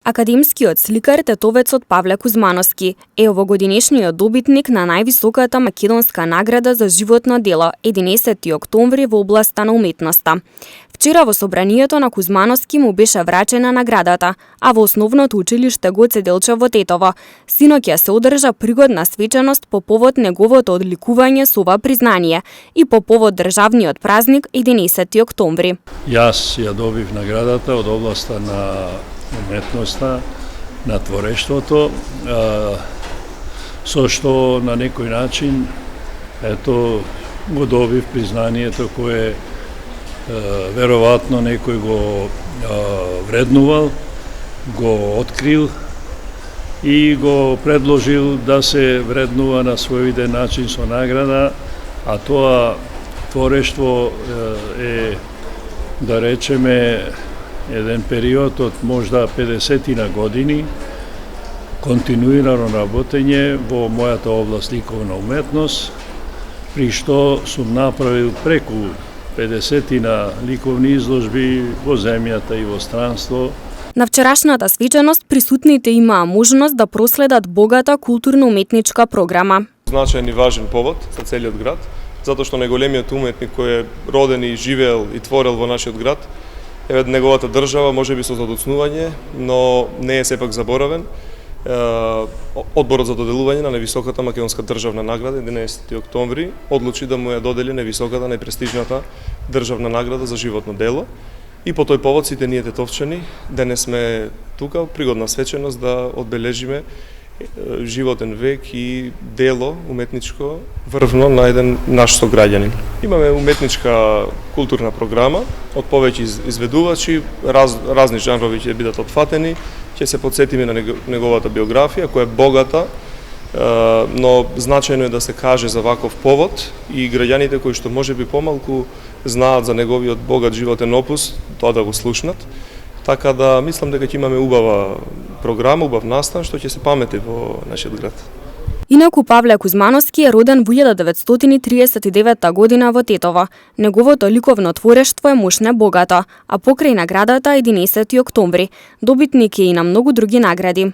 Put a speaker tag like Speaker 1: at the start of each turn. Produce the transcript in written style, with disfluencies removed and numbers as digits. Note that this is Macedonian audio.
Speaker 1: Академскиот сликар тетовецот Павле Кузмановски е овогодинешниот добитник на највисоката македонска награда за животно дело 11 октомври во областа на уметноста. Вчера во собранието на Кузмановски му беше врачена наградата, а во основното училиште Гоце Делчев во Тетово синоќа се одржа пригодна свеченост по повод неговото одликување со ова признание и по повод државниот празник 11 октомври.
Speaker 2: Јас ја добив наградата од областа на уметноста, на творештвото, со што на некој начин ето го добив признанието кое веројатно некој го вреднувал, го открил и го предложил да се вреднува на својиден начин со награда, а тоа творештво е, да речеме, еден период од можда 50 години континуирано работење во мојата област ликовна уметност, при што сум направил преку 50 ликовни изложби во земјата и во странство.
Speaker 1: На вчерашната свеченост присутните имаа можност да проследат богата културно-уметничка програма.
Speaker 3: Значаен и важен повод за целиот град, затоа што најголемиот уметник кој е роден и живеел и творел во нашиот град, еве неговата држава можеби со задоцнување, но не е сепак заборавен. Одборот за доделување на највисоката македонска државна награда 11 октомври одлучи да му ја додели највисоката, најпрестижната државна награда за животно дело. И по тој повод сите ние тетовчани денес сме тука пригодна свеченост да одбележиме животен век и дело уметничко врвно на еден наш сограѓанин. Имаме уметничка културна програма од повеќе изведувачи, разни жанрови ќе бидат опфатени, ќе се подсетиме на неговата биографија која е богата, но значајно е да се каже за ваков повод и граѓаните кои што можеби помалку знаат за неговиот богат животен опус, тоа да го слушнат. Така да мислам дека ќе имаме убава програма, убав настан што ќе се памети во нашиот град.
Speaker 1: Инаку Павле Кузмановски е роден во 1939 година во Тетово. Неговото ликовно творештво е мощно богато, а покрај наградата 11 октомври добитник е и на многу други награди.